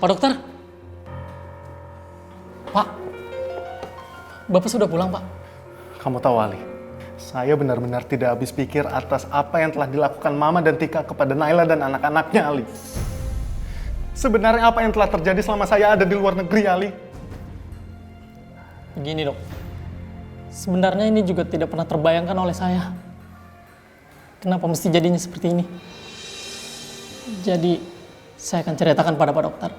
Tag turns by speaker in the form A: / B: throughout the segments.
A: Pak dokter. Pak. Bapak sudah pulang, Pak.
B: Kamu tahu, Ali, saya benar-benar tidak habis pikir atas apa yang telah dilakukan Mama dan Tika kepada Naila dan anak-anaknya, Ali. Sebenarnya apa yang telah terjadi selama saya ada di luar negeri, Ali?
A: Begini, Dok. Sebenarnya ini juga tidak pernah terbayangkan oleh saya. Kenapa mesti jadinya seperti ini? Jadi, saya akan ceritakan pada Pak Dokter.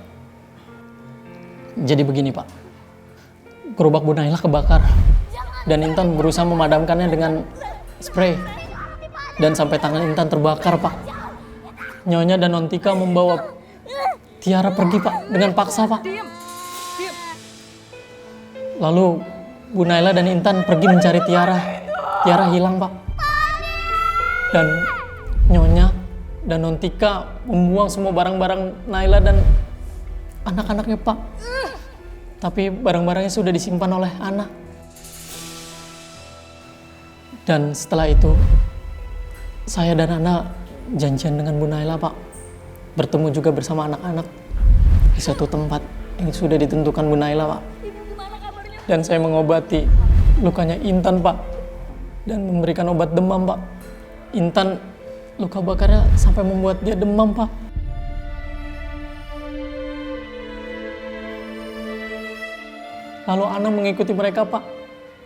A: Jadi begini, Pak. Gerobak Bu Naila kebakar. Dan Intan berusaha memadamkannya dengan spray. Dan sampai tangan Intan terbakar, Pak. Nyonya dan Nontika membawa Tiara pergi, Pak, dengan paksa, Pak. Lalu Bu Naila dan Intan pergi mencari Tiara. Tiara hilang, Pak. Dan Nyonya dan Nontika membuang semua barang-barang Naila dan anak-anaknya, Pak. Tapi barang-barangnya sudah disimpan oleh Ana. Dan setelah itu, saya dan Ana janjian dengan Bu Naila, Pak. Bertemu juga bersama anak-anak di satu tempat yang sudah ditentukan Bu Naila, Pak. Dan saya mengobati lukanya Intan, Pak. Dan memberikan obat demam, Pak. Intan luka bakarnya sampai membuat dia demam, Pak. Lalu Ana mengikuti mereka, Pak,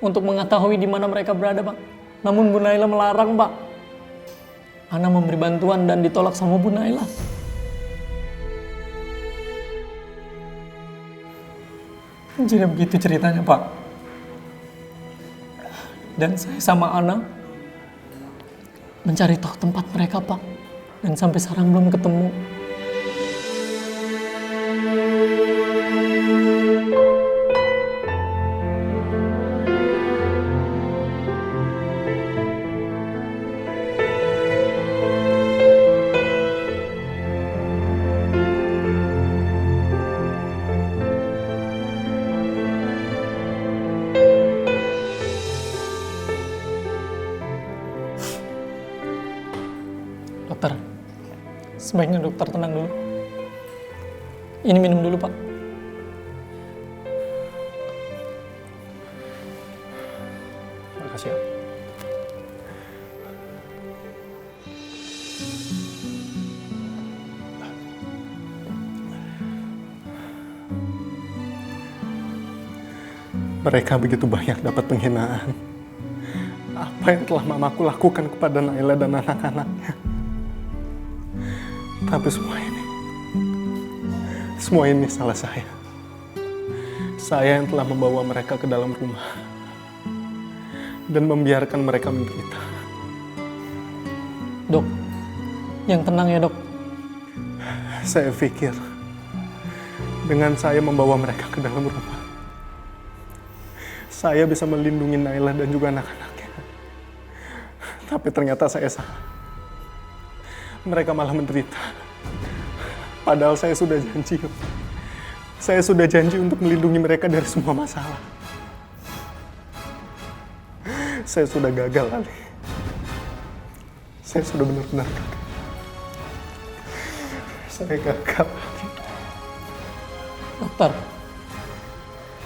A: untuk mengetahui di mana mereka berada, Pak. Namun Bu Naila melarang, Pak. Ana memberi bantuan dan ditolak sama Bu Naila. Jadi begitu ceritanya, Pak. Dan saya sama Ana mencari tahu tempat mereka, Pak. Dan sampai sekarang belum ketemu. Dokter, sebaiknya dokter tenang dulu. Ini minum dulu, Pak.
B: Makasih ya. Mereka begitu banyak dapat penghinaan. Apa yang telah mamaku lakukan kepada Naila dan anak-anaknya. Tapi semua ini salah saya. Saya yang telah membawa mereka ke dalam rumah dan membiarkan mereka menderita.
A: Dok, yang tenang ya, Dok.
B: Saya pikir dengan saya membawa mereka ke dalam rumah, saya bisa melindungi Naila dan juga anak-anaknya. Tapi ternyata saya salah. Mereka malah menderita. Padahal saya sudah janji. Saya sudah janji untuk melindungi mereka dari semua masalah. Saya sudah gagal, Ali. Saya sudah benar-benar gagal. Saya gagal.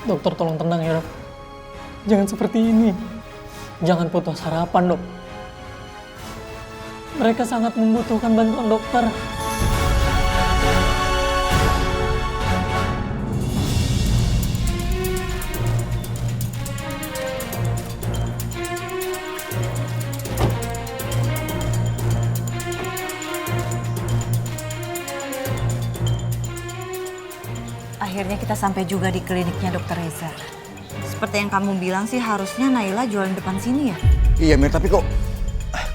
A: Dokter tolong tenang ya, Dok. Jangan seperti ini. Jangan putus harapan, Dok. Mereka sangat membutuhkan bantuan dokter.
C: Akhirnya kita sampai juga di kliniknya Dokter Reza. Seperti yang kamu bilang sih, harusnya Naila jualan depan sini ya?
D: Iya, Mir, tapi kok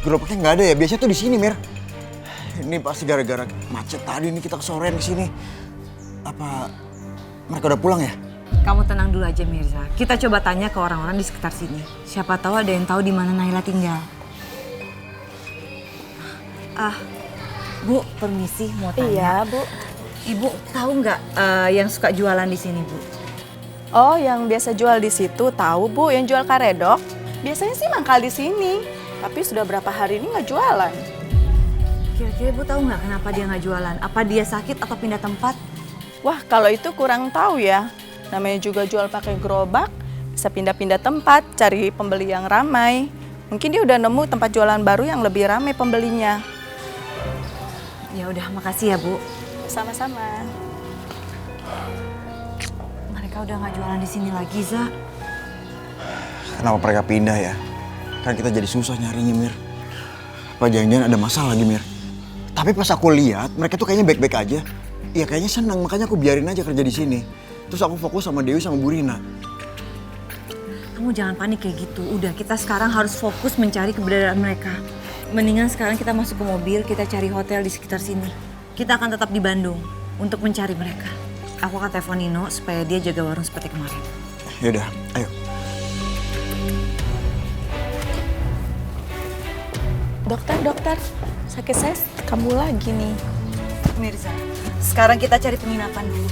D: gerobaknya nggak ada ya? Biasanya tuh di sini, Mir. Ini pasti gara-gara macet tadi nih kita kesorean ke sini. Apa mereka udah pulang ya?
C: Kamu tenang dulu aja, Mirza. Kita coba tanya ke orang-orang di sekitar sini. Siapa tahu ada yang tahu di mana Naila tinggal. Bu, permisi mau tanya.
E: Iya, Bu.
C: Ibu tahu nggak yang suka jualan di sini, Bu?
E: Oh, yang biasa jual di situ tahu, Bu. Yang jual karedok biasanya sih mangkal di sini. Tapi sudah berapa hari ini nggak jualan.
C: Kira-kira Ibu tahu nggak kenapa dia nggak jualan? Apa dia sakit atau pindah tempat?
E: Wah, kalau itu kurang tahu ya. Namanya juga jual pakai gerobak, bisa pindah-pindah tempat, cari pembeli yang ramai. Mungkin dia udah nemu tempat jualan baru yang lebih ramai pembelinya.
C: Ya udah, makasih ya, Bu.
E: Sama-sama.
C: Mereka udah nggak jualan di sini lagi, Za.
D: Kenapa mereka pindah ya? Kan kita jadi susah nyarinya, Mir. Apa jangan-jangan ada masalah lagi, Mir? Tapi pas aku lihat, mereka tuh kayaknya baik-baik aja. Iya, kayaknya senang, makanya aku biarin aja kerja di sini. Terus aku fokus sama Dewi sama Bu Rina.
C: Kamu jangan panik kayak gitu. Udah, kita sekarang harus fokus mencari keberadaan mereka. Mendingan sekarang kita masuk ke mobil, kita cari hotel di sekitar sini. Kita akan tetap di Bandung untuk mencari mereka. Aku akan telepon Nino supaya dia jaga warung seperti kemarin.
D: Yaudah, ayo.
E: Dokter, sakit saya kambuh lagi nih.
C: Mirza, sekarang kita cari penginapan dulu.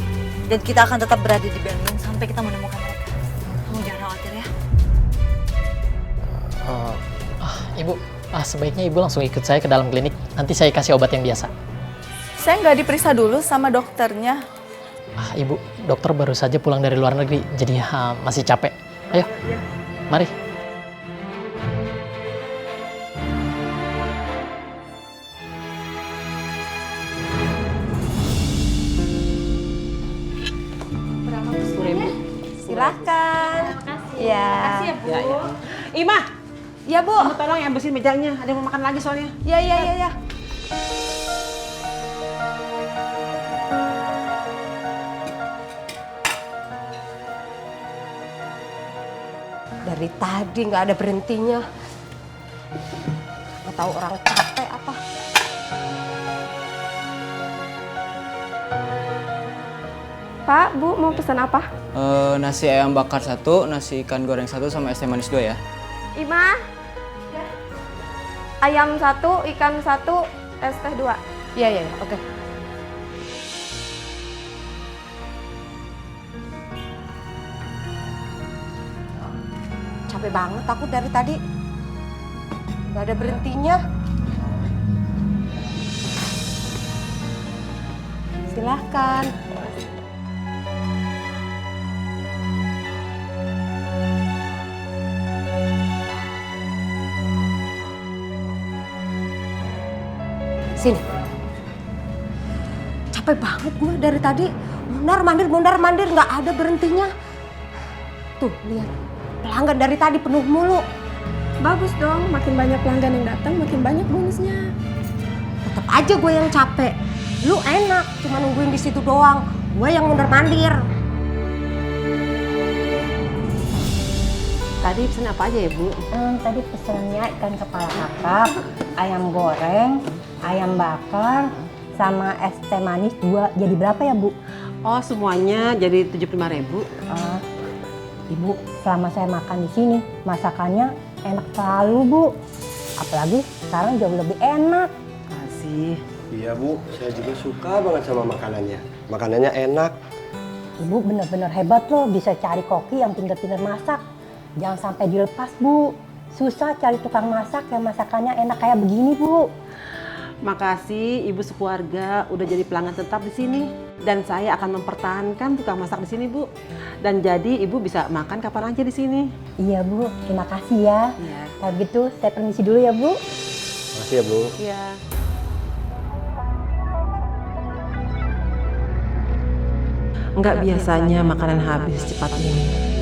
C: Dan kita akan tetap berada di Bandung sampai kita menemukan mereka. Kamu jangan khawatir ya.
A: Ibu, sebaiknya ibu langsung ikut saya ke dalam klinik. Nanti saya kasih obat yang biasa.
E: Saya nggak diperiksa dulu sama dokternya.
A: Ibu, dokter baru saja pulang dari luar negeri, jadi masih capek. Ayo, mari.
F: Silahkan. Ya.
G: Makasih ya, Bu. Ima,
F: Ya, Bu.
G: kamu tolong ya bersihin mejanya. Ada yang mau makan lagi soalnya.
F: Ya. Dari tadi nggak ada berhentinya. Nggak tahu orang capek apa. Pak, Bu, mau pesan apa?
H: Nasi ayam bakar 1, nasi ikan goreng 1, sama es teh manis 2 ya.
F: Ima. Ayam 1, ikan 1, es teh 2. Iya, oke. Capek banget aku dari tadi. Gak ada berhentinya. Silahkan. Sini. Capek banget gue dari tadi. Mondar-mandir, nggak ada berhentinya. Tuh, lihat. Pelanggan dari tadi penuh mulu.
I: Bagus dong, makin banyak pelanggan yang datang, makin banyak bonusnya.
F: Tetap aja gue yang capek. Lu enak, cuma nungguin di situ doang. Gue yang mondar-mandir.
I: Tadi pesen apa aja ya, Bu?
J: Tadi pesennya ikan kepala kakap, ayam goreng, ayam bakar, sama es teh manis 2. Jadi berapa ya, Bu?
I: Oh, semuanya jadi 75.000.
J: Ibu, selama saya makan di sini, masakannya enak selalu, Bu. Apalagi sekarang jauh lebih enak.
I: Kasih.
K: Iya, Bu, saya juga suka banget sama makanannya. Makanannya enak.
J: Ibu bener-bener hebat loh, bisa cari koki yang pintar-pintar masak. Jangan sampai dilepas, Bu. Susah cari tukang masak yang masakannya enak kayak begini, Bu.
I: Makasih Ibu sekeluarga udah jadi pelanggan tetap di sini. Dan saya akan mempertahankan tukang masak di sini, Bu. Dan jadi Ibu bisa makan kapan aja di sini.
J: Iya, Bu. Terima kasih ya.
I: Iya.
J: Kalau gitu, saya permisi dulu ya, Bu.
K: Makasih ya, Bu.
I: Iya. Enggak biasanya makanan habis cepat ini.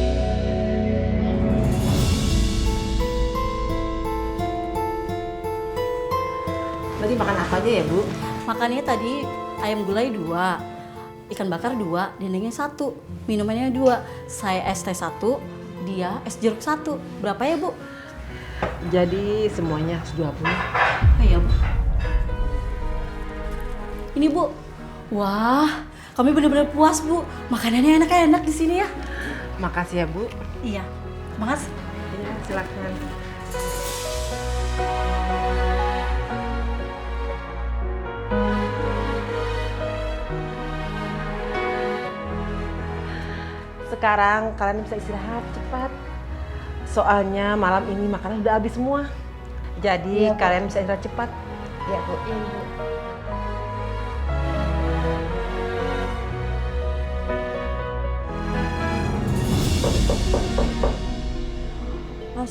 I: Tadi makan apa aja ya, Bu?
L: Makannya tadi ayam gulai 2, ikan bakar 2, dendengnya 1, minumannya 2. Saya es teh 1, dia es jeruk 1. Berapa ya, Bu?
I: Jadi semuanya 120.
L: Iya, Bu. Ini, Bu. Wah, kami benar-benar puas, Bu. Makanannya enak-enak di sini ya.
I: Makasih ya, Bu.
L: Iya. Makasih.
I: Ya, silakan. Sekarang kalian bisa istirahat cepat. Soalnya malam ini makanan udah habis semua. Jadi
J: Iya, Bu.
I: kalian bisa istirahat cepat.
J: Iya, Bu.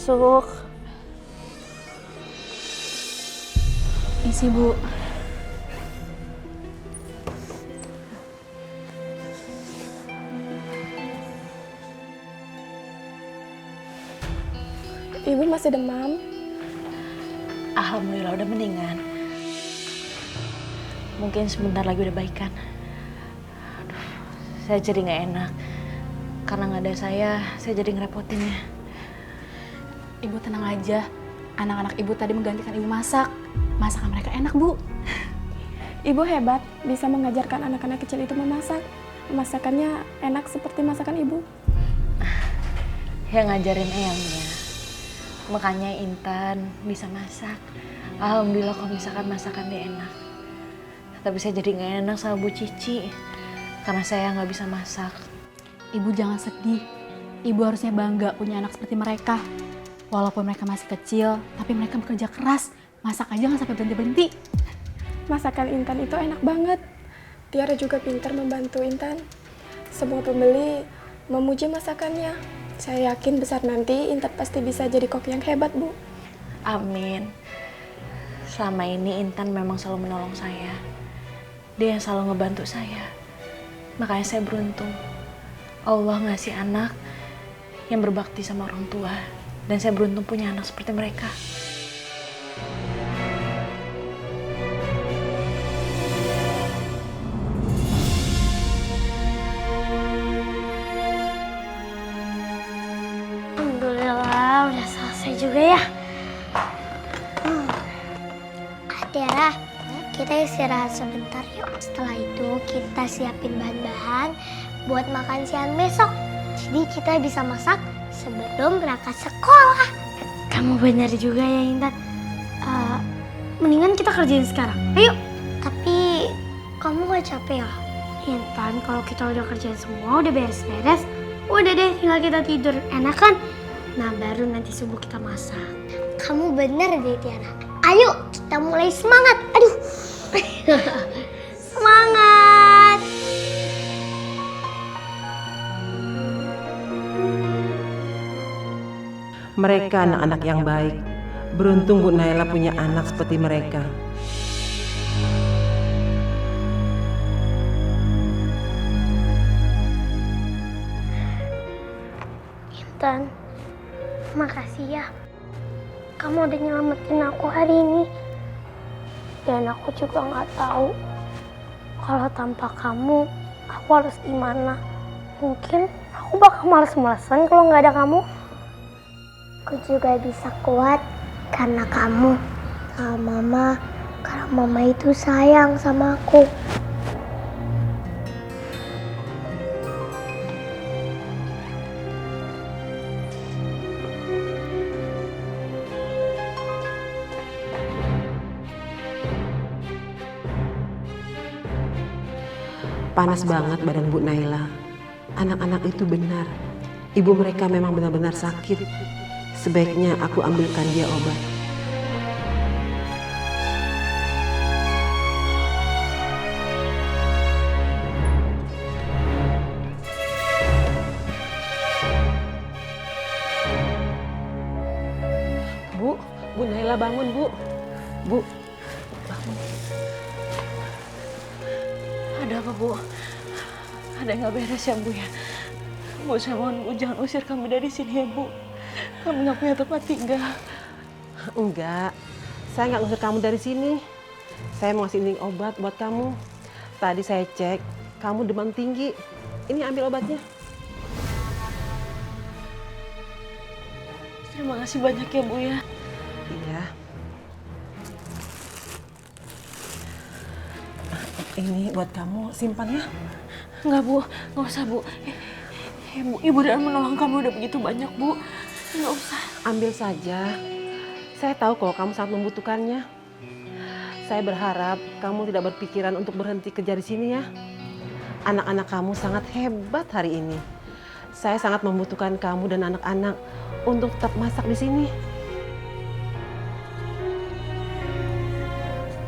M: masuk.
L: Isi, Bu.
M: Ibu masih demam?
N: Alhamdulillah udah mendingan. Mungkin sebentar lagi udah baikan. Aduh, saya jadi nggak enak. Karena nggak ada saya jadi ngerepotin ya.
L: Ibu tenang aja. Anak-anak ibu tadi menggantikan ibu masak. Masakan mereka enak, Bu.
M: Ibu hebat, bisa mengajarkan anak-anak kecil itu memasak. Masakannya enak seperti masakan ibu.
N: Yang ngajarin eyangnya. Makanya Intan bisa masak. Alhamdulillah kalau misalkan masakan dia enak. Tapi saya jadi nggak enak sama Bu Cici. Karena saya nggak bisa masak.
L: Ibu jangan sedih. Ibu harusnya bangga punya anak seperti mereka. Walaupun mereka masih kecil, tapi mereka bekerja keras. Masak aja nggak sampai berhenti-berhenti.
M: Masakan Intan itu enak banget. Tiara juga pintar membantu Intan. Semua pembeli memuji masakannya. Saya yakin besar nanti Intan pasti bisa jadi kok yang hebat, Bu.
N: Amin. Selama ini Intan memang selalu menolong saya. Dia yang selalu ngebantu saya. Makanya saya beruntung. Allah ngasih anak yang berbakti sama orang tua. Dan saya beruntung punya anak seperti mereka.
O: Alhamdulillah udah selesai juga ya. Tiara, kita istirahat sebentar yuk. Setelah itu kita siapin bahan-bahan buat makan siang besok. Jadi kita bisa masak sebelum berangkat sekolah. Kamu benar juga ya Intan. Mendingan kita kerjain sekarang. Ayo. Tapi kamu gak capek ya? Intan, kalau kita udah kerjain semua, udah beres-beres, udah deh tinggal kita tidur. Enak kan? Nah baru nanti subuh kita masak. Kamu bener deh Tiara. Ayo kita mulai semangat. Aduh. Semangat.
I: Mereka anak-anak yang baik. Beruntung Bu Naila punya anak seperti mereka.
O: Intan, makasih ya. Kamu udah nyelamatin aku hari ini. Dan aku juga nggak tahu kalau tanpa kamu aku harus gimana. Mungkin aku bakal malas-malasan kalau nggak ada kamu. Aku juga bisa kuat karena kamu sama Mama. Karena Mama itu sayang sama aku.
I: Panas banget badan Bu Naila. Anak-anak itu benar. Ibu mereka memang benar-benar sakit. Sebaiknya aku ambilkan dia obat. Bu Naila bangun, Bu. Bu, bangun.
N: Ada apa, Bu? Ada yang nggak beres ya, Bu ya? Bu, saya mohon Bu jangan usir kami dari sini ya, Bu. Kami nggak punya tempat tinggal.
I: Enggak, saya nggak ngusir kamu dari sini. Saya mau ngasih obat buat kamu. Tadi saya cek, kamu demam tinggi. Ini ambil obatnya.
N: Terima kasih banyak ya, Bu ya.
I: Iya. Ini buat kamu, simpan ya.
N: Enggak, Bu. Nggak usah, Bu. Ibu dan menolong kamu udah begitu banyak, Bu. Nggak usah.
I: Ambil saja. Saya tahu kalau kamu sangat membutuhkannya. Saya berharap kamu tidak berpikiran untuk berhenti kerja di sini ya. Anak-anak kamu sangat hebat hari ini. Saya sangat membutuhkan kamu dan anak-anak untuk tetap masak di sini.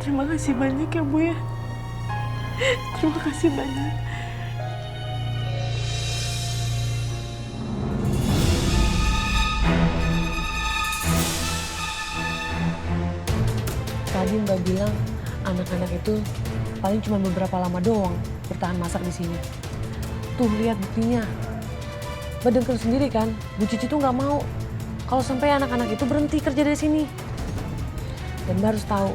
N: Terima kasih banyak ya, Bu ya. Terima kasih banyak.
I: bilang anak-anak itu paling cuma beberapa lama doang bertahan masak di sini. Tuh lihat buktinya. Mbak dengar sendiri kan, Bu Cici tuh nggak mau kalau sampai anak-anak itu berhenti kerja dari sini. Dan Mbak harus tahu,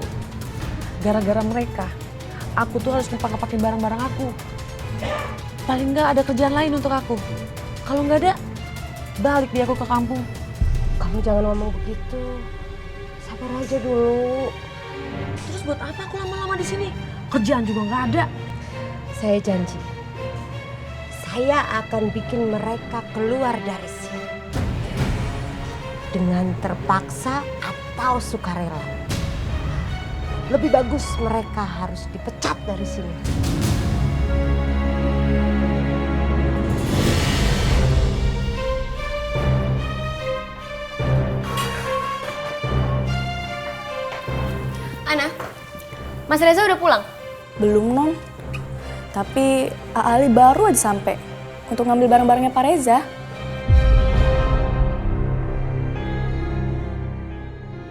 I: gara-gara mereka, aku tuh harus ngepak-ngepakin barang-barang aku. Paling nggak ada kerjaan lain untuk aku. Kalau nggak ada, balik dia aku ke kampung.
F: Kamu jangan ngomong begitu. Sabar aja dulu.
I: Terus buat apa aku lama-lama di sini? Kerjaan juga nggak ada.
F: Saya janji, saya akan bikin mereka keluar dari sini. Dengan terpaksa atau sukarela. Lebih bagus mereka harus dipecat dari sini.
N: Ana, Mas Reza udah pulang?
E: Belum, Non. Tapi Ali baru aja sampai untuk ngambil barang-barangnya Pak Reza.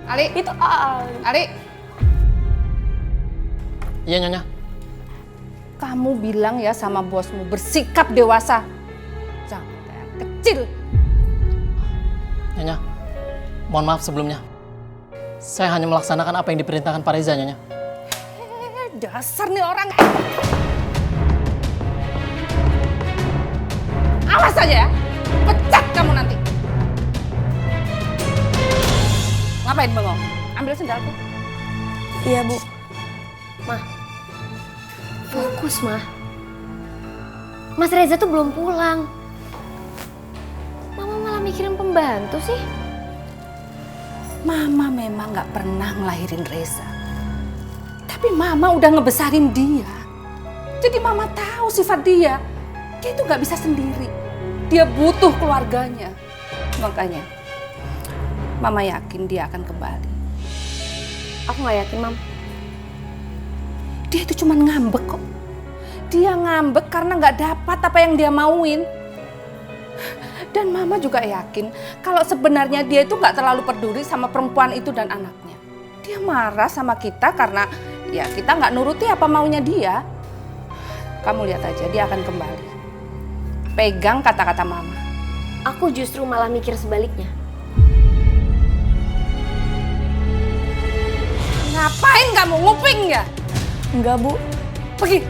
P: Ali,
E: itu Ali.
P: Ali.
A: Iya, Nyonya.
P: Kamu bilang ya sama bosmu bersikap dewasa. Jangan kayak kecil.
A: Nyonya, mohon maaf sebelumnya. Saya hanya melaksanakan apa yang diperintahkan Pak Reza, Nyonya.
P: Dasar nih orang. Awas aja ya, pecat kamu nanti. Ngapain bengong? Ambil sendalku.
E: Iya, Bu.
N: Mah, fokus, Mah. Mas Reza tuh belum pulang. Mama malah mikirin pembantu sih.
P: Mama memang gak pernah ngelahirin Reza. Tapi Mama udah ngebesarin dia. Jadi Mama tahu sifat dia. Dia itu gak bisa sendiri. Dia butuh keluarganya. Makanya Mama yakin dia akan kembali.
N: Aku gak yakin, Mam.
P: Dia itu cuma ngambek kok. Dia ngambek karena gak dapat apa yang dia mauin. Dan Mama juga yakin kalau sebenarnya dia itu gak terlalu peduli sama perempuan itu dan anaknya. Dia marah sama kita karena ya kita gak nuruti apa maunya dia. Kamu lihat aja, dia akan kembali. Pegang kata-kata Mama.
N: Aku justru malah mikir sebaliknya.
P: Ngapain kamu nguping ya?
E: Enggak, Bu.
P: Pergi.